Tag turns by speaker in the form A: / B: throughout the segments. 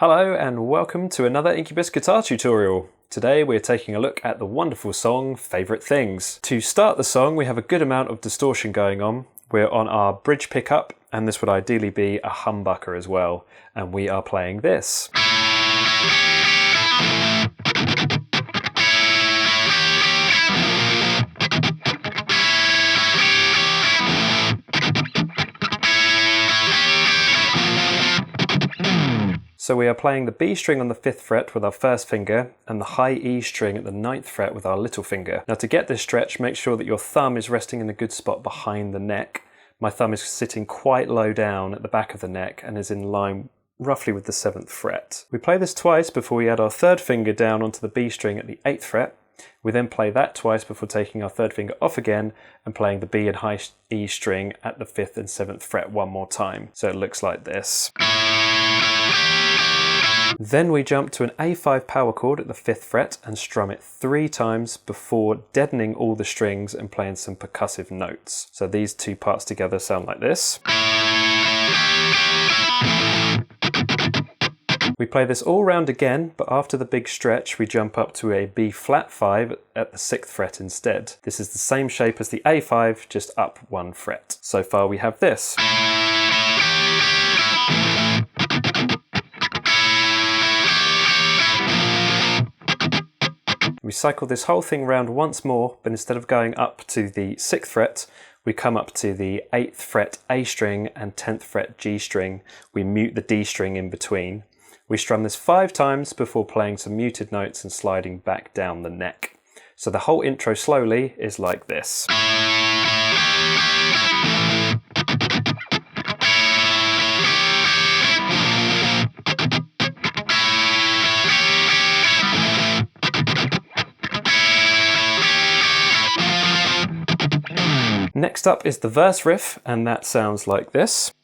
A: Hello and welcome to another Incubus guitar tutorial. Today we're taking a look at the wonderful song Favourite Things. To start the song we have a good amount of distortion going on. We're on our bridge pickup and this would ideally be a humbucker as well, and we are playing this. So we are playing the B string on the 5th fret with our first finger and the high E string at the 9th fret with our little finger. Now to get this stretch, make sure that your thumb is resting in a good spot behind the neck. My thumb is sitting quite low down at the back of the neck and is in line roughly with the 7th fret. We play this twice before we add our third finger down onto the B string at the 8th fret. We then play that twice before taking our third finger off again and playing the B and high E string at the 5th and 7th fret one more time. So it looks like this. Then we jump to an A5 power chord at the 5th fret and strum it 3 times before deadening all the strings and playing some percussive notes. So these two parts together sound like this. We play this all round again, but after the big stretch we jump up to a B flat 5 at the 6th fret instead. This is the same shape as the A5, just up 1 fret. So far we have this. We cycle this whole thing round once more, but instead of going up to the 6th fret, we come up to the 8th fret A string and 10th fret G string. We mute the D string in between. We strum this 5 times before playing some muted notes and sliding back down the neck. So the whole intro slowly is like this. Next up is the verse riff, and that sounds like this.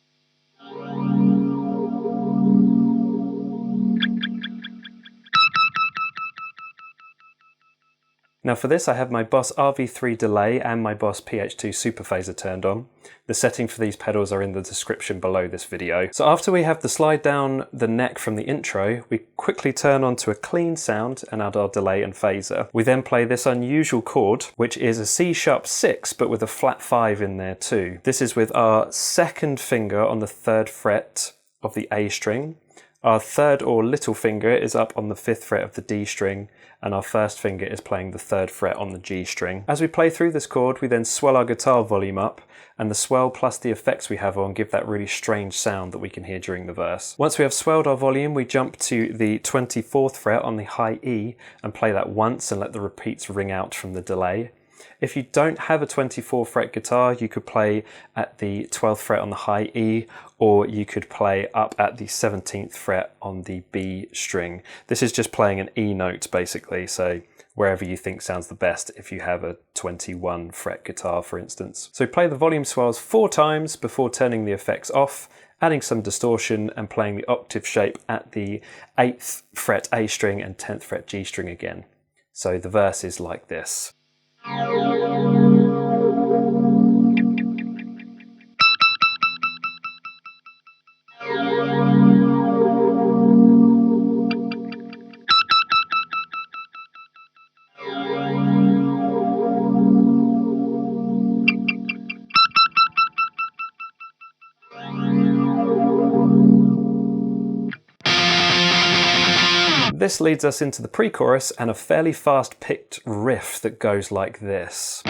A: Now for this I have my Boss RV3 delay and my Boss PH2 superphaser turned on. The settings for these pedals are in the description below this video. So after we have the slide down the neck from the intro, we quickly turn on to a clean sound and add our delay and phaser. We then play this unusual chord, which is a C#6 but with a flat 5 in there too. This is with our second finger on the 3rd fret of the A string. Our third or little finger is up on the 5th fret of the D string, and our first finger is playing the 3rd fret on the G string. As we play through this chord, we then swell our guitar volume up, and the swell plus the effects we have on give that really strange sound that we can hear during the verse. Once we have swelled our volume, we jump to the 24th fret on the high E and play that once and let the repeats ring out from the delay. If you don't have a 24 fret guitar, you could play at the 12th fret on the high E, or you could play up at the 17th fret on the B string. This is just playing an E note basically, so wherever you think sounds the best if you have a 21 fret guitar for instance. So play the volume swells 4 times before turning the effects off, adding some distortion and playing the octave shape at the 8th fret A string and 10th fret G string again. So the verse is like this. This leads us into the pre-chorus and a fairly fast picked riff that goes like this.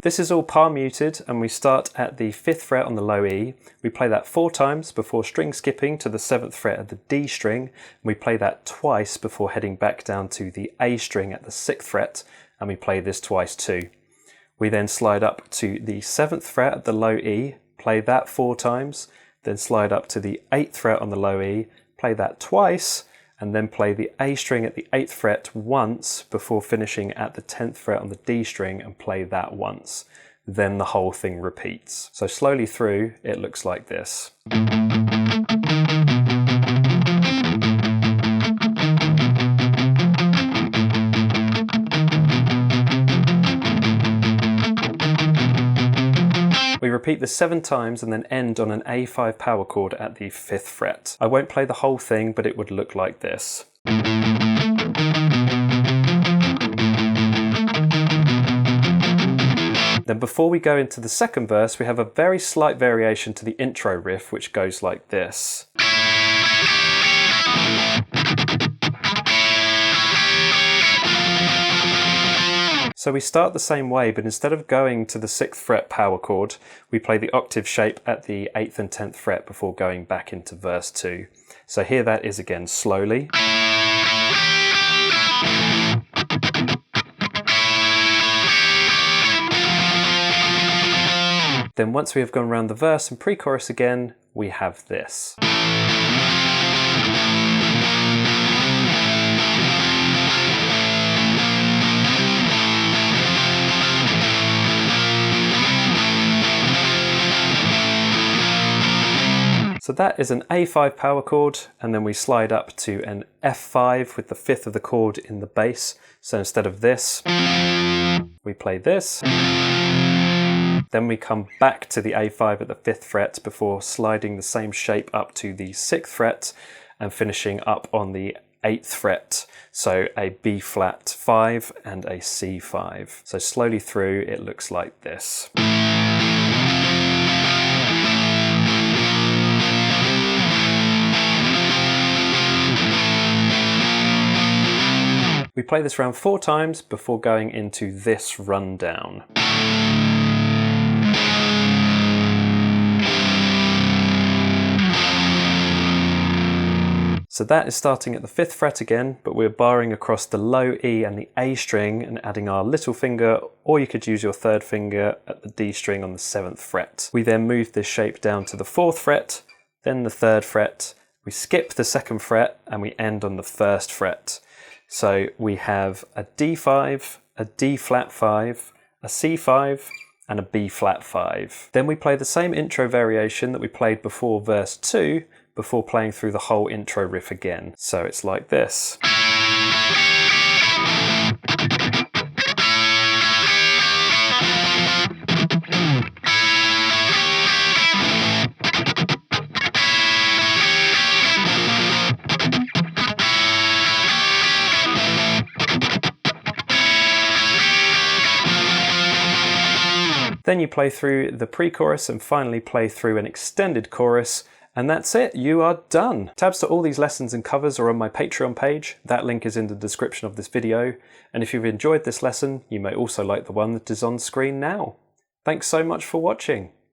A: This is all palm muted and we start at the 5th fret on the low E. We play that 4 times before string skipping to the 7th fret of the D string. We play that twice before heading back down to the A string at the 6th fret, and we play this twice too. We then slide up to the 7th fret at the low E, play that 4 times, then slide up to the 8th fret on the low E, play that twice, and then play the A string at the 8th fret once before finishing at the 10th fret on the D string and play that once. Then the whole thing repeats. So slowly through, it looks like this. We repeat this 7 times and then end on an A5 power chord at the 5th fret. I won't play the whole thing, but it would look like this. Then before we go into the second verse, we have a very slight variation to the intro riff, which goes like this. So we start the same way, but instead of going to the 6th fret power chord, we play the octave shape at the 8th and 10th fret before going back into verse 2. So here that is again slowly. Then once we have gone around the verse and pre-chorus again, we have this. So that is an A5 power chord, and then we slide up to an F5 with the 5th of the chord in the bass. So instead of this, we play this. Then we come back to the A5 at the 5th fret before sliding the same shape up to the 6th fret and finishing up on the 8th fret. So a B flat 5 and a C5. So slowly through, it looks like this. We play this round 4 times before going into this rundown. So that is starting at the 5th fret again, but we're barring across the low E and the A string and adding our little finger, or you could use your 3rd finger at the D string on the 7th fret. We then move this shape down to the 4th fret, then the 3rd fret, we skip the 2nd fret, and we end on the 1st fret. So we have a D5, a D flat 5, a C5, and a B flat 5. Then we play the same intro variation that we played before verse 2, before playing through the whole intro riff again. So it's like this. Then you play through the pre-chorus and finally play through an extended chorus, and that's it, you are done. Tabs to all these lessons and covers are on my Patreon page. That link is in the description of this video. And if you've enjoyed this lesson, you may also like the one that is on screen now. Thanks so much for watching.